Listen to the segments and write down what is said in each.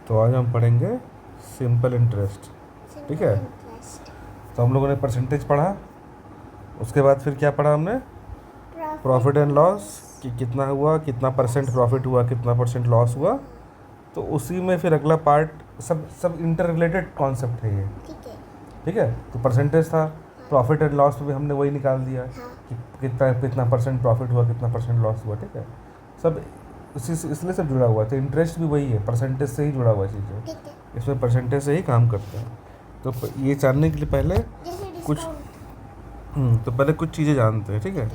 तो आज हम पढ़ेंगे सिंपल इंटरेस्ट। ठीक है, तो हम लोगों ने परसेंटेज पढ़ा, उसके बाद फिर क्या पढ़ा हमने? प्रॉफिट एंड लॉस, कि कितना हुआ, कितना परसेंट प्रॉफिट हुआ, कितना परसेंट लॉस हुआ। तो उसी में फिर अगला पार्ट सब सब इंटर रिलेटेड कॉन्सेप्ट है ये। ठीक है, तो परसेंटेज था, प्रॉफिट एंड लॉस में भी हमने वही निकाल दिया कि कितना कितना परसेंट प्रॉफिट हुआ, कितना परसेंट लॉस हुआ। ठीक है, सब इसी से इसलिए सब जुड़ा हुआ है। तो इंटरेस्ट भी वही है, परसेंटेज से ही जुड़ा हुआ चीज़ है, इसमें परसेंटेज से ही काम करते हैं। तो ये जानने के लिए पहले कुछ तो पहले कुछ चीज़ें जानते हैं। ठीक है,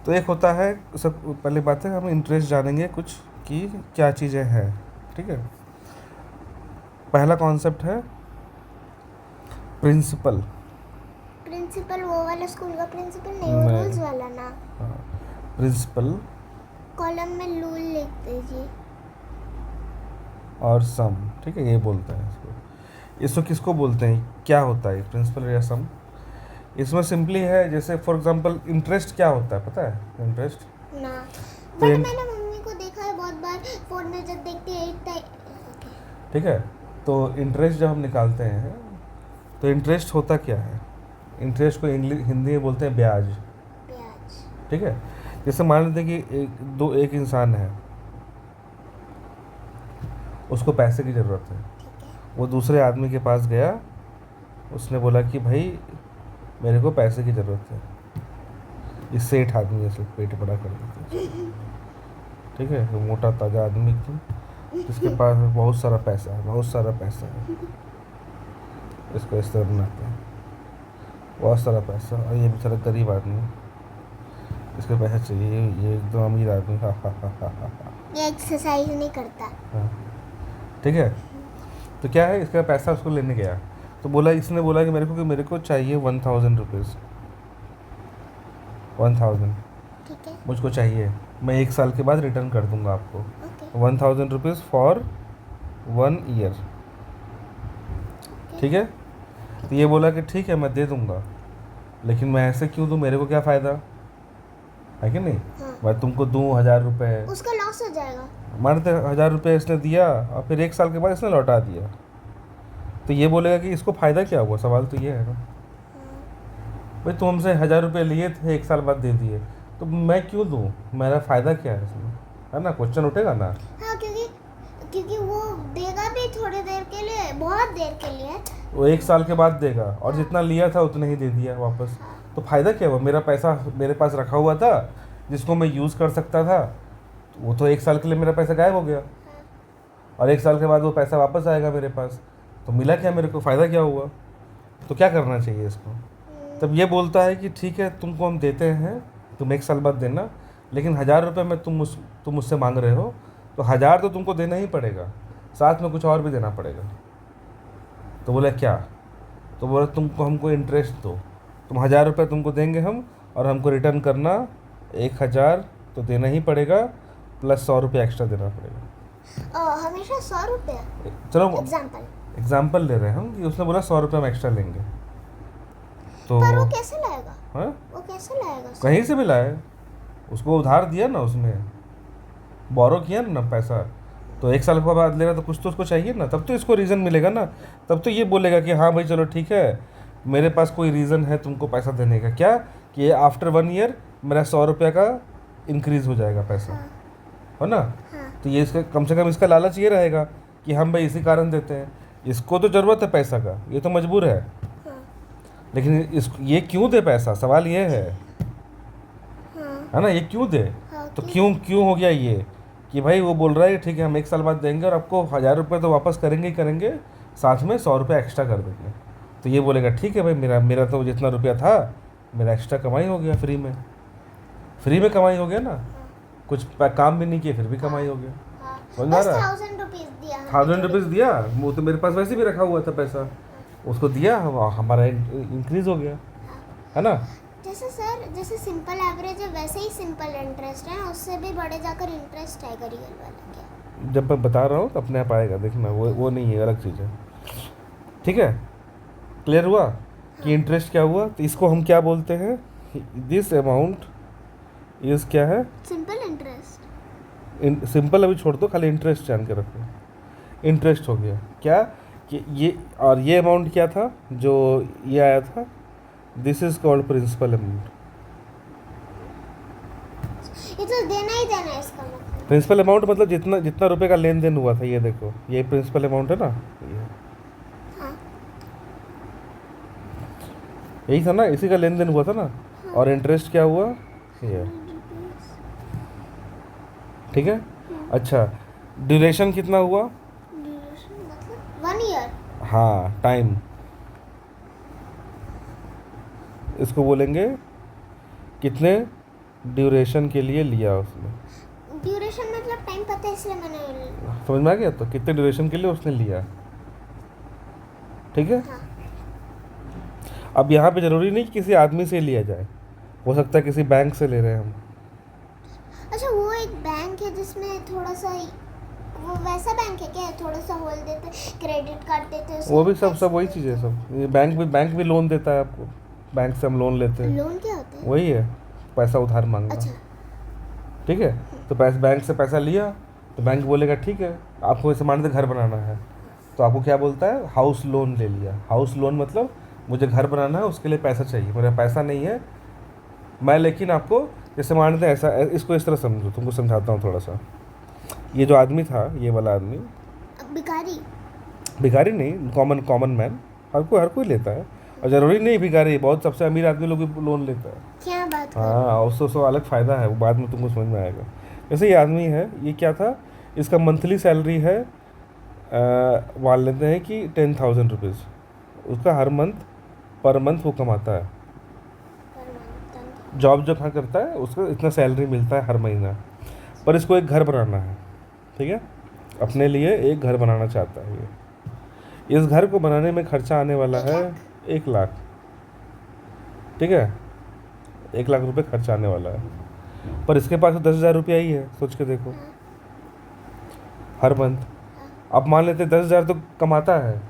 तो एक होता है, सब पहले बात है हम इंटरेस्ट जानेंगे कुछ कि क्या चीज़ें हैं। ठीक है, पहला कॉन्सेप्ट है प्रिंसिपल। प्रिंसिपल वो वाला स्कूल का प्रिंसिपल नहीं, वो रूल्स वाला ना। प्रिंसिपल कॉलम में रूल लिख दीजिए। और सम, ठीक है, ये बोलते हैं इसको किसको बोलते हैं, क्या होता है प्रिंसिपल या सम? इसमें सिंपली है, जैसे फॉर एग्जांपल इंटरेस्ट क्या होता है पता है? इंटरेस्ट ना, तो बट मैंने मम्मी को देखा है बहुत बार फोन में जब देखती है। ठीक है, तो इंटरेस्ट जब हम निकालते हैं तो इंटरेस्ट होता क्या है? इंटरेस्ट को इंग्लिश हिंदी में बोलते हैं ब्याज। ब्याज। ठीक है, जैसे मान लेते हैं कि एक इंसान है, उसको पैसे की ज़रूरत है, वो दूसरे आदमी के पास गया, उसने बोला कि भाई मेरे को पैसे की ज़रूरत है। ये सेठ आदमी है, सिर्फ पेट बड़ा कर देते हैं। ठीक है, वो मोटा ताज़ा आदमी थी, जिसके पास बहुत सारा पैसा है, बहुत सारा पैसा है, इसको इस तरह बनाते हैं, बहुत सारा पैसा। और ये बेचारा गरीब आदमी, इसके पैसा चाहिए, ये एकदम अमीर आदमी। हा हा हा हा हा। ये एक्सरसाइज नहीं करता। हाँ, ठीक है, तो क्या है, इसका पैसा उसको लेने गया, तो बोला, इसने बोला कि मेरे को चाहिए 1000 रुपीज़, 1000 ठीक है, मुझको चाहिए, मैं 1 साल के बाद रिटर्न कर दूंगा आपको। Okay 1000 rupees for 1 year. ठीक है, तो ये बोला कि ठीक है मैं दे दूंगा, लेकिन मैं ऐसे क्यों दूँ, मेरे को क्या फ़ायदा है कि नहीं? हाँ। मैं तुमको दूँ 1000 रुपये, उसका लॉस हो जाएगा। मानते 1000 रुपये इसने दिया और फिर 1 साल के बाद इसने लौटा दिया, तो ये बोलेगा कि इसको फ़ायदा क्या हुआ? सवाल तो ये है ना भाई, तुम हमसे 1000 रुपये लिए थे, 1 साल बाद दे दिए, तो मैं क्यों दूँ, मेरा फ़ायदा क्या है इसमें? है ना, क्वेश्चन उठेगा ना। हाँ, क्योंकि वो देगा भी थोड़ी देर के लिए, बहुत देर के लिए। वो 1 साल के बाद देगा, और जितना लिया था उतना ही दे दिया वापस, तो फ़ायदा क्या हुआ? मेरा पैसा मेरे पास रखा हुआ था, जिसको मैं यूज़ कर सकता था, तो वो तो 1 साल के लिए मेरा पैसा गायब हो गया, और 1 साल के बाद वो पैसा वापस आएगा मेरे पास, तो मिला क्या मेरे को, फ़ायदा क्या हुआ? तो क्या करना चाहिए इसको? तब ये बोलता है कि ठीक है तुमको हम देते हैं, तुम 1 साल बाद देना, लेकिन 1000 रुपये में तुम मुझसे मांग रहे हो, तो 1000 तो तुमको देना ही पड़ेगा, साथ में कुछ और भी देना पड़ेगा। तो बोला क्या? तो बोला तुमको हमको इंटरेस्ट दो, तुम 1000 रुपये तुमको देंगे हम, और हमको रिटर्न करना 1000 तो देना ही पड़ेगा, प्लस 100 रुपये एक्स्ट्रा देना पड़ेगा। हमेशा 100 रुपये। चलो एग्जाम्पल ले रहे हैं हम, कि उसने बोला 100 रुपये हम एक्स्ट्रा लेंगे, तो पर वो कैसे लाएगा? हाँ, वो कैसे लाएगा? कहीं से भी लाए, उसको उधार दिया ना, उसने बोरो किया ना पैसा, तो 1 साल के बाद लेगा तो कुछ तो उसको चाहिए ना, तब तो इसको रीज़न मिलेगा ना, तब तो ये बोलेगा कि हाँ भाई चलो ठीक है, मेरे पास कोई रीज़न है तुमको पैसा देने का, क्या कि आफ्टर 1 ईयर मेरा 100 रुपये का इंक्रीज़ हो जाएगा पैसा। हाँ। है ना? हाँ। तो ये इसका कम से कम इसका लालच ये रहेगा कि हम भाई इसी कारण देते हैं, इसको तो ज़रूरत है पैसा का, ये तो मजबूर है, हाँ। लेकिन ये क्यों दे पैसा, सवाल ये है। हाँ। है ना, ये क्यों दे? हाँ, तो क्यों हो गया ये कि भाई वो बोल रहा है ठीक है हम 1 साल बाद देंगे, और आपको 1000 रुपये तो वापस करेंगे ही करेंगे, साथ में 100 रुपये एक्स्ट्रा कर देंगे। तो ये बोलेगा ठीक है भाई, मेरा तो जितना रुपया था मेरा एक्स्ट्रा कमाई हो गया, फ्री में कमाई हो गया ना, कुछ काम भी नहीं किया फिर भी कमाई हो गया। समझ में आ रहा है? 1000 रुपीज दिया। 1000 रुपीज़ दिया, वो तो मेरे पास वैसे भी रखा हुआ था पैसा, उसको दिया, हमारा इंक्रीज़ हो गया, है ना? जैसे सिंपल एवरेज है, वैसे ही सिंपल इंटरेस्ट है, उससे भी बड़े जाकर इंटरेस्ट आएगा रियल वाला। क्या? जब मैं बता रहा हूँ तो अपने आप आएगा, देखना, वो नहीं है, अलग चीज़ है। ठीक है, क्लियर हुआ कि इंटरेस्ट क्या हुआ? तो इसको हम क्या बोलते हैं? दिस अमाउंट इज़ क्या है? Simple interest. सिंपल अभी छोड़ दो, खाली इंटरेस्ट जान के रखो। इंटरेस्ट हो गया क्या कि ये, और ये अमाउंट क्या था जो ये आया था, this is called principal amount. ये तो देना ही देना है इसका मतलब। प्रिंसिपल अमाउंट मतलब जितना जितना रुपए का लेन देन हुआ था, ये देखो ये प्रिंसिपल अमाउंट है ना, ये हाँ यही था ना, इसी का लेन देन हुआ था ना। और इंटरेस्ट क्या हुआ, ये, ठीक है। अच्छा, ड्यूरेशन कितना हुआ, ड्यूरेशन मतलब 1 ईयर। हाँ टाइम, इसको बोलेंगे कितने ड्यूरेशन के लिए लिया उसने, ड्यूरेशन मतलब टाइम पता है इसलिए मैंने। समझ में आ गया, तो कितने ड्यूरेशन के लिए उसने लिया, ठीक है। हाँ अब यहाँ पे ज़रूरी नहीं कि किसी आदमी से लिया जाए, हो सकता है किसी बैंक से ले रहे हैं हम। अच्छा, वो एक बैंक है जिसमें थोड़ा सा, वो वैसा बैंक है क्या, थोड़ा सा होल देते, क्रेडिट कार्ड देते हैं, वो भी सब वही चीज़ है सब, ये बैंक भी लोन देता है आपको, बैंक से हम लोन लेते हैं, लोन क्या होता है? वही है पैसा उधार मांगना, अच्छा ठीक है। तो पैसे बैंक से पैसा लिया तो बैंक बोलेगा ठीक है, आपको ऐसे मान दे घर बनाना है, तो आपको क्या बोलता है, हाउस लोन ले लिया। हाउस लोन मतलब मुझे घर बनाना है, उसके लिए पैसा चाहिए, मेरा पैसा नहीं है मैं, लेकिन आपको जैसे मान दे ऐसा, इसको इस तरह समझो, तुमको समझाता हूँ थोड़ा सा। ये जो आदमी था, ये वाला आदमी, भिखारी। भिखारी नहीं, कॉमन मैन, हर कोई लेता है, और ज़रूरी नहीं भिखारी, बहुत सबसे अमीर आदमी लोग भी लोन लेता है। क्या बात कर। हाँ, उससे अलग फ़ायदा है, वो बाद में तुमको समझ में आएगा। जैसे ये आदमी है, ये क्या था, इसका मंथली सैलरी है, मान लेते हैं कि 10,000 रुपीज़, उसका हर मंथ पर मंथ वो कमाता है, जॉब जो कहाँ करता है उसको इतना सैलरी मिलता है हर महीना। पर इसको एक घर बनाना है, ठीक है, अपने लिए एक घर बनाना चाहता है ये। इस घर को बनाने में खर्चा आने वाला है 1 लाख, ठीक है, 1 लाख रुपए खर्चा आने वाला है। पर इसके पास तो 10,000 रुपया ही है, सोच के देखो, हर मंथ। अब मान लेते 10,000 तो कमाता है,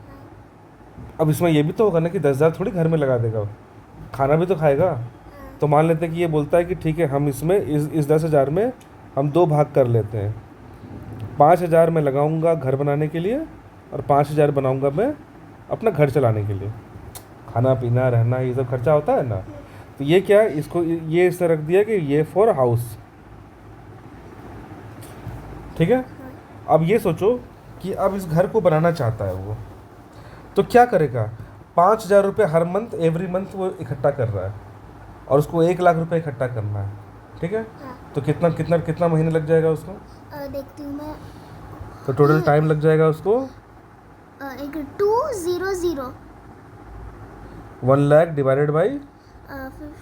अब इसमें ये भी तो होगा ना कि 10,000 थोड़ी घर में लगा देगा, खाना भी तो खाएगा। तो मान लेते हैं कि ये बोलता है कि ठीक है, हम इसमें इस 10,000 में हम 2 भाग कर लेते हैं, 5,000 मैं लगाऊंगा घर बनाने के लिए, और 5,000 बनाऊंगा मैं अपना घर चलाने के लिए, खाना पीना रहना ये सब खर्चा होता है ना। तो ये क्या, इसको ये इस तरह रख दिया कि ये फॉर हाउस, ठीक है। अब ये सोचो कि अब इस घर को बनाना चाहता है वो, तो क्या करेगा, 5,000 रुपये हर मंथ, एवरी मंथ वो इकट्ठा कर रहा है, और उसको 1 लाख रुपए इकट्ठा करना है, ठीक है। तो कितना कितना कितना महीने लग जाएगा उसको, देखती हूँ मैं। तो टोटल टाइम लग जाएगा उसको एक 200 1 लाख डिवाइडेड बाई 50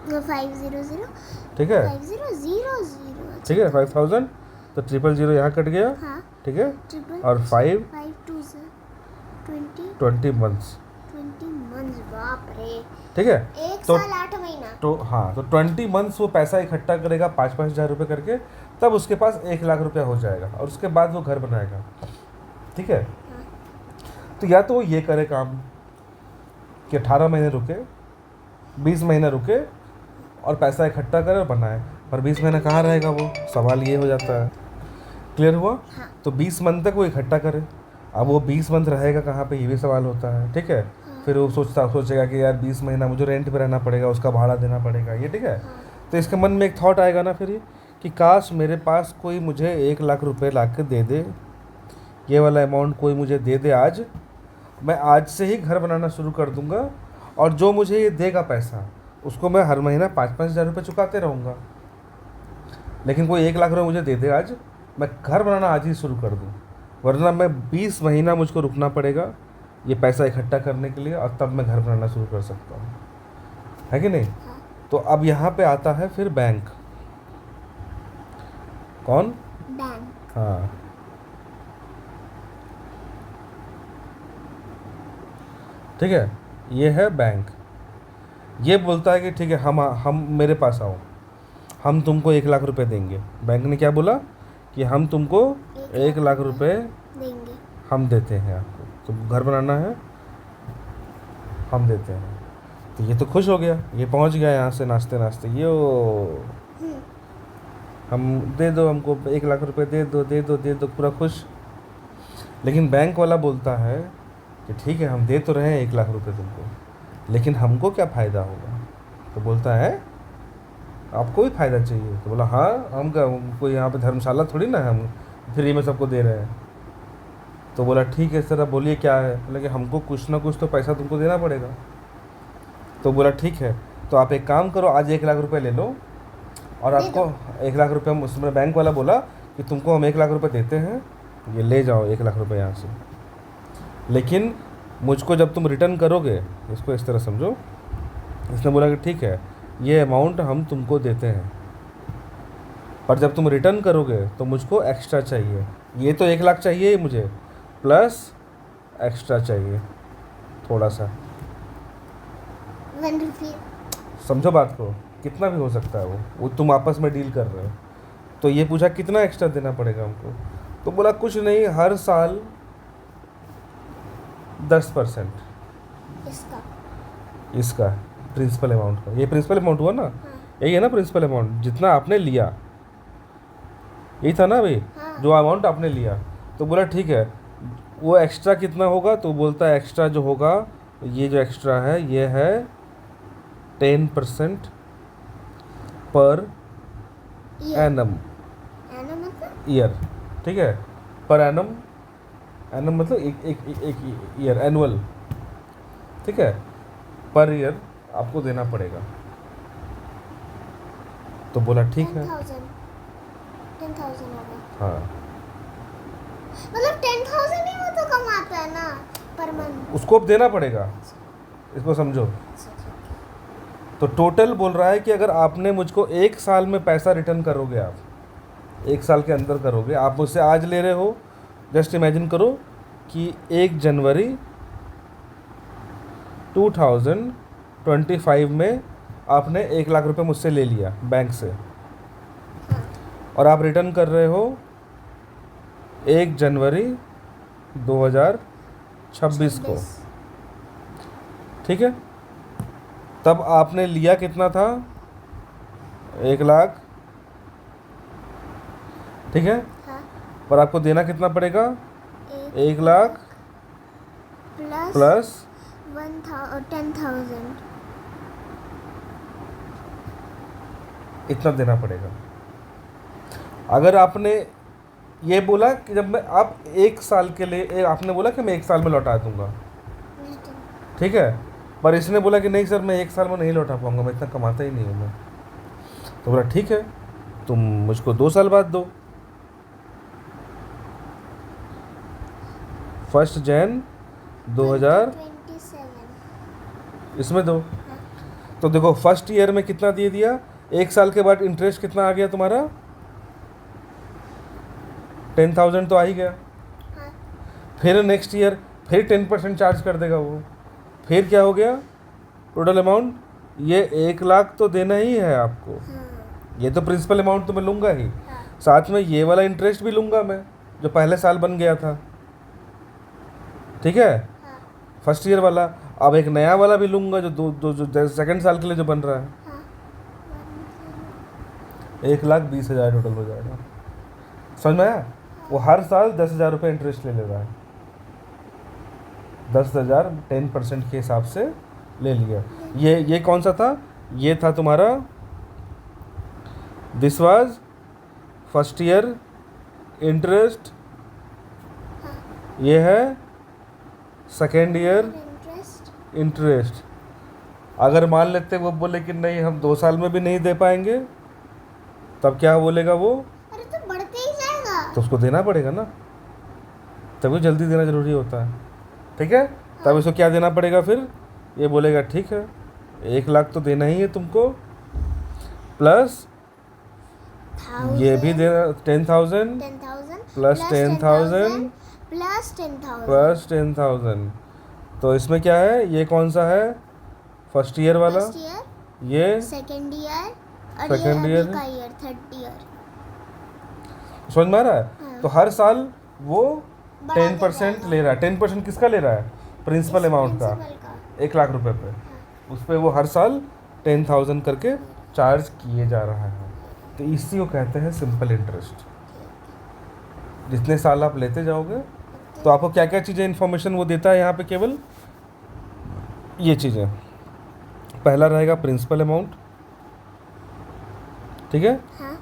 500 ठीक है, 5000। ठीक है 5,000, तो 000 यहाँ कट गया, हाँ ठीक है, ट्रिपल और 5 5 2 20 20 मंथ्स, 20 मंथ्स। बाप रे, ठीक है। एक तो साल 8 महीना। तो हाँ, तो 20 मंथ्स वो पैसा इकट्ठा करेगा 5-5 हज़ार रुपये करके, तब उसके पास 1 लाख रुपया हो जाएगा, और उसके बाद वो घर बनाएगा, ठीक है। तो या तो वो ये करे काम कि 18 महीने रुके, 20 महीने रुके, और पैसा इकट्ठा करे और बनाए, पर 20 महीना कहाँ रहेगा वो, सवाल ये हो जाता है। क्लियर हुआ। हाँ। तो 20 मंथ तक वो इकट्ठा करे, अब वो 20 मंथ रहेगा कहाँ पे, ये भी सवाल होता है, ठीक है। फिर वो सोचेगा कि यार 20 महीना मुझे रेंट पे रहना पड़ेगा, उसका भाड़ा देना पड़ेगा, ये ठीक है। तो इसके मन में एक थॉट आएगा ना फिर ये, कि काश मेरे पास कोई मुझे 1 लाख रुपए ला के दे दे, ये वाला अमाउंट कोई मुझे दे दे आज, मैं आज से ही घर बनाना शुरू कर दूंगा, और जो मुझे ये देगा पैसा उसको मैं हर महीना 5-5 हज़ार रुपये चुकाते रहूँगा। लेकिन कोई 1 लाख रुपये मुझे दे दे आज, मैं घर बनाना आज ही शुरू कर दूँ, वरना मैं 20 महीना मुझको रुकना पड़ेगा ये पैसा इकट्ठा करने के लिए, और तब मैं घर बनाना शुरू कर सकता हूँ, है कि नहीं। तो अब यहाँ पे आता है फिर बैंक। कौन, बैंक। हाँ, ठीक है, ये है बैंक। ये बोलता है कि ठीक है, हम मेरे पास आओ, हम तुमको 1 लाख रुपए देंगे। बैंक ने क्या बोला कि हम तुमको 1 लाख रुपए देंगे, हम देते हैं आपको, तुमको घर बनाना है हम देते हैं। तो ये तो खुश हो गया, ये पहुंच गया यहाँ से नाचते नाचते, यो हम दे दो, हमको 1 लाख रुपए दे दो, पूरा खुश। लेकिन बैंक वाला बोलता है कि ठीक है हम दे तो रहे हैं 1 लाख रुपए तुमको, लेकिन हमको क्या फ़ायदा होगा? तो बोलता है आपको भी फ़ायदा चाहिए। तो बोला हाँ, हम क्या कोई यहाँ पे धर्मशाला थोड़ी ना है, हम फ्री में सबको दे रहे हैं। तो बोला ठीक है सर, अब बोलिए क्या है? बोला कि हमको कुछ ना कुछ तो पैसा तुमको देना पड़ेगा। तो बोला ठीक है, तो आप एक काम करो, आज 1 लाख रुपए ले लो और आपको 1 लाख रुपये, उसमें बैंक वाला बोला कि तुमको हम 1 लाख रुपए देते हैं, ये ले जाओ 1 लाख रुपए यहाँ से, लेकिन मुझको जब तुम रिटर्न करोगे, इसको इस तरह समझो, इसने बोला कि ठीक है ये अमाउंट हम तुमको देते हैं, पर जब तुम रिटर्न करोगे तो मुझको एक्स्ट्रा चाहिए। ये तो 1 लाख चाहिए ही मुझे, प्लस एक्स्ट्रा चाहिए थोड़ा सा। 1 रुपये। समझो बात को, कितना भी हो सकता है वो तुम आपस में डील कर रहे हो। तो ये पूछा कितना एक्स्ट्रा देना पड़ेगा हमको? तो बोला कुछ नहीं, हर साल 10% इसका प्रिंसिपल अमाउंट का। ये प्रिंसिपल अमाउंट हुआ ना, यही है ना प्रिंसिपल अमाउंट, जितना आपने लिया यही था ना भाई, जो अमाउंट आपने लिया। तो बोला ठीक है, वो एक्स्ट्रा कितना होगा? तो बोलता है एक्स्ट्रा जो होगा, ये जो एक्स्ट्रा है ये है 10% पर एनम ईयर। ठीक है, पर एनम, एनम मतलब एक ईयर, एनुअल। ठीक है, पर ईयर आपको देना पड़ेगा। तो बोला ठीक है। 10,000 होगा। हाँ, मतलब 10,000 ही वो तो कमाता है ना पर मंथ। उसको अब देना पड़ेगा, इसको समझो। तो टोटल बोल रहा है कि अगर आपने मुझको 1 साल में पैसा रिटर्न करोगे, आप 1 साल के अंदर करोगे, आप मुझसे आज ले रहे हो, जस्ट इमेजिन करो कि 1 जनवरी 2025 में आपने 1 लाख रुपए मुझसे ले लिया बैंक से, और आप रिटर्न कर रहे हो 1 जनवरी 2026 को। ठीक है, तब आपने लिया कितना था? 1 लाख। ठीक है, हाँ। पर आपको देना कितना पड़ेगा? 1 लाख प्लस 10,000। इतना देना पड़ेगा। अगर आपने ये बोला कि जब मैं आप 1 साल के लिए, आपने बोला कि मैं 1 साल में लौटा दूंगा, ठीक है, पर इसने बोला कि नहीं सर मैं 1 साल में नहीं लौटा पाऊंगा, मैं इतना कमाता ही नहीं हूँ मैं। तो बोला ठीक है, तुम मुझको 2 साल बाद दो, 1 जनवरी 2027 इसमें दो। तो देखो फर्स्ट ईयर में कितना दे दिया, 1 साल के बाद इंटरेस्ट कितना आ गया तुम्हारा? 10,000 तो आ ही गया। हाँ। फिर नेक्स्ट ईयर फिर 10% चार्ज कर देगा वो, फिर क्या हो गया टोटल अमाउंट? ये 1 लाख तो देना ही है आपको। ये तो प्रिंसिपल अमाउंट तो मैं लूँगा ही, साथ में ये वाला इंटरेस्ट भी लूँगा मैं, जो पहले साल बन गया था। ठीक है, फर्स्ट ईयर वाला। अब एक नया वाला भी लूँगा जो सेकंड साल के लिए जो बन रहा है। 1,20,000 टोटल हो जाएगा। समझ में आया? वो हर साल 10,000 रुपये इंटरेस्ट ले रहा है, 10,000 10% के हिसाब से ले लिया। ये कौन सा था? ये था तुम्हारा, this was first year interest, ये है सेकेंड ईयर इंटरेस्ट। अगर मान लेते वो बोले कि नहीं हम 2 साल में भी नहीं दे पाएंगे, तब क्या बोलेगा वो? अरे तो बढ़ते ही जाएगा। तो उसको देना पड़ेगा ना, तभी जल्दी देना जरूरी होता है। ठीक है, तब इसको क्या देना पड़ेगा फिर? ये बोलेगा ठीक है 1 लाख तो देना ही है तुमको, प्लस ये भी देना 10,000 प्लस 10,000 प्लस 10,000। तो इसमें क्या है, ये कौन सा है? फर्स्ट ईयर वाला, ये सेकंड ईयर और सेकंड ये ईयर, अभी का ईयर थर्ड ईयर। समझ में आ रहा है? हाँ। तो हर साल वो बढ़ा 10% ले रहा है। 10% किसका ले रहा है? प्रिंसिपल अमाउंट का, 1 लाख रुपए पे। उस पर वो हर साल 10,000 करके चार्ज किए जा रहा है। तो इसी को कहते हैं सिंपल इंटरेस्ट। जितने साल आप लेते जाओगे तो आपको क्या क्या चीज़ें इन्फॉर्मेशन वो देता है यहाँ पे, केवल ये चीज़ें। पहला रहेगा प्रिंसिपल अमाउंट, ठीक है। हाँ।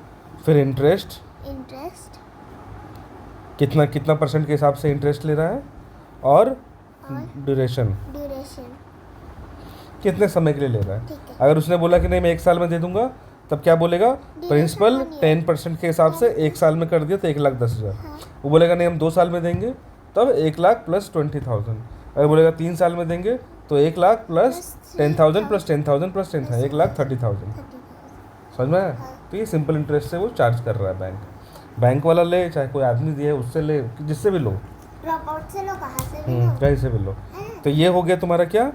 फिर इंटरेस्ट, इंटरेस्ट कितना कितना परसेंट के हिसाब से इंटरेस्ट ले रहा है, और ड्यूरेशन, ड्यूरेशन, कितने समय के लिए ले रहा है। ठीक है। अगर उसने बोला कि नहीं मैं 1 साल में दे दूंगा, तब क्या बोलेगा, प्रिंसिपल 10% के हिसाब से 1 साल में कर दिया तो 1,10,000। हाँ। वो बोलेगा नहीं हम 2 साल में देंगे, तब 1,00,000 + 20,000। अगर बोलेगा 3 साल में देंगे तो 1,00,000 + 10,000 + 10,000 + 10,000, 1,30,000। समझ में आया? तो ये सिंपल इंटरेस्ट से वो चार्ज कर रहा है बैंक। बैंक वाला ले, चाहे कोई आदमी दिए उससे ले, जिससे भी लो, ड्रॉप आउट से लो, कहाँ से भी लो। कहीं से भी लो। तो ये हो गया तुम्हारा क्या,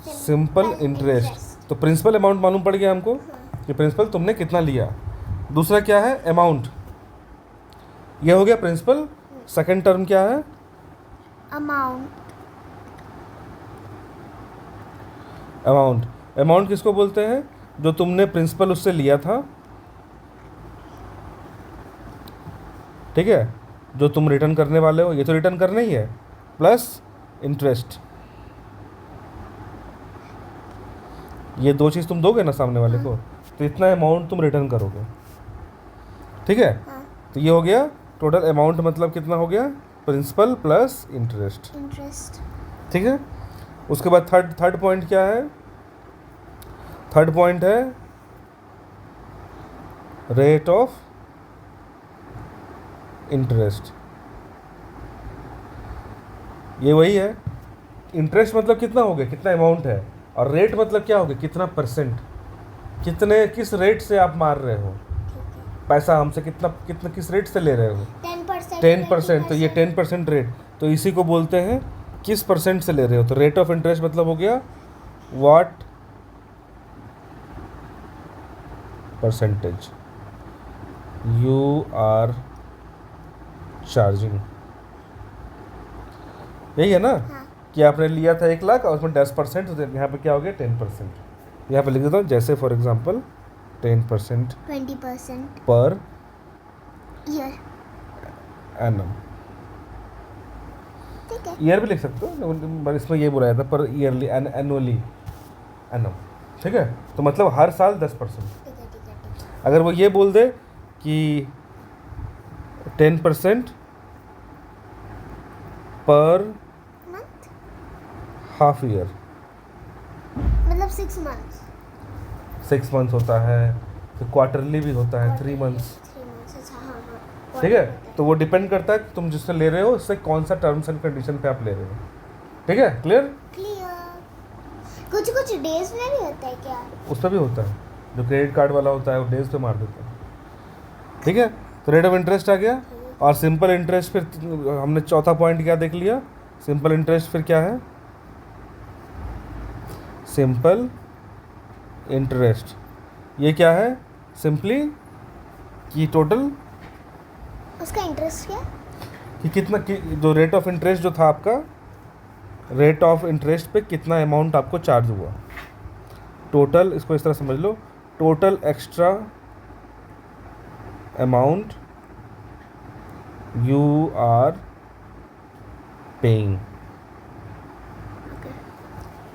सिंपल इंटरेस्ट। तो प्रिंसिपल अमाउंट मालूम पड़ गया हमको कि प्रिंसिपल तुमने कितना लिया। दूसरा क्या है, अमाउंट। ये हो गया प्रिंसिपल। सेकंड टर्म क्या है, अमाउंट। अमाउंट। अमाउंट किसको बोलते हैं, जो तुमने प्रिंसिपल उससे लिया था, ठीक है, जो तुम रिटर्न करने वाले हो, ये तो रिटर्न करना ही है, प्लस इंटरेस्ट। ये 2 चीज़ तुम दोगे ना सामने वाले को, तो इतना अमाउंट तुम रिटर्न करोगे, ठीक है। हाँ। तो ये हो गया टोटल अमाउंट, मतलब कितना हो गया, प्रिंसिपल प्लस इंटरेस्ट, इंटरेस्ट। ठीक है। उसके बाद थर्ड पॉइंट क्या है, थर्ड पॉइंट है रेट ऑफ इंटरेस्ट। ये वही है, इंटरेस्ट मतलब कितना हो गया, कितना अमाउंट है, और रेट मतलब क्या हो गया, कितना परसेंट, किस रेट से आप मार रहे हो पैसा हमसे, कितना किस रेट से ले रहे हो, 10%। तो ये 10% रेट, तो इसी को बोलते हैं किस परसेंट से ले रहे हो। तो रेट ऑफ इंटरेस्ट मतलब हो गया what percentage you are charging. यही है ना, हाँ। कि आपने लिया था 1,00,000 और उसमें 10%, तो यहाँ पे क्या हो गया 10%। यहाँ पे लिख देता हूँ, जैसे for example 10% 20% per year. Annum, ठीक है। ईयर भी लिख सकते हो, पर इसमें ये बोला जाता है पर ईयरली, एनुअली, एनम, ठीक है। तो मतलब हर साल 10%। ठीक है, ठीक है, ठीक है। अगर वो ये बोल दे कि 10% पर मंथ, हाफ ईयर, मतलब 6 मंथ्स। 6 मंथ्स होता है, फिर क्वार्टरली भी होता है, 3 मंथ्स, 3 मंथ्स। अच्छा, हाँ हाँ। ठीक है। तो वो डिपेंड करता है कि तुम जिससे ले रहे हो उससे कौन सा टर्म्स एंड कंडीशन पे आप ले रहे हो, ठीक है। क्लियर? क्लियर। कुछ कुछ डेज में भी होता है क्या? उस पर भी होता है, जो क्रेडिट कार्ड वाला होता है वो डेज पे मार देता है, ठीक है। तो रेट ऑफ इंटरेस्ट आ गया, और सिंपल इंटरेस्ट फिर हमने चौथा पॉइंट क्या देख लिया, सिंपल इंटरेस्ट फिर क्या है, सिंपल इंटरेस्ट ये क्या है, सिंपली कि टोटल, उसका इंटरेस्ट क्या? कि कितना जो रेट ऑफ इंटरेस्ट जो था आपका, रेट ऑफ इंटरेस्ट पे कितना अमाउंट आपको चार्ज हुआ, टोटल, इसको इस तरह समझ लो, total extra amount you are paying,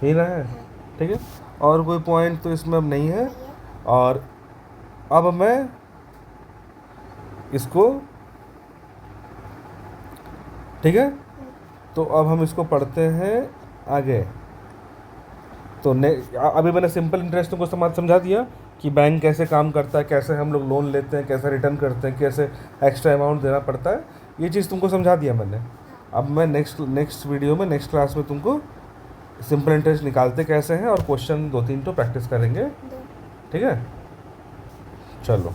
यही ना है, ठीक है। और कोई पॉइंट तो इसमें अब नहीं है। और अब मैं इसको, ठीक है, तो अब हम इसको पढ़ते हैं आगे। तो अभी मैंने सिंपल इंटरेस्ट को समझा दिया कि बैंक कैसे काम करता है, कैसे हम लोग लोन लेते हैं, कैसे रिटर्न करते हैं, कैसे एक्स्ट्रा अमाउंट देना पड़ता है, ये चीज़ तुमको समझा दिया मैंने। अब मैं नेक्स्ट वीडियो में, नेक्स्ट क्लास में तुमको सिंपल इंटरेस्ट निकालते कैसे हैं और क्वेश्चन 2-3 तो प्रैक्टिस करेंगे, ठीक है। चलो।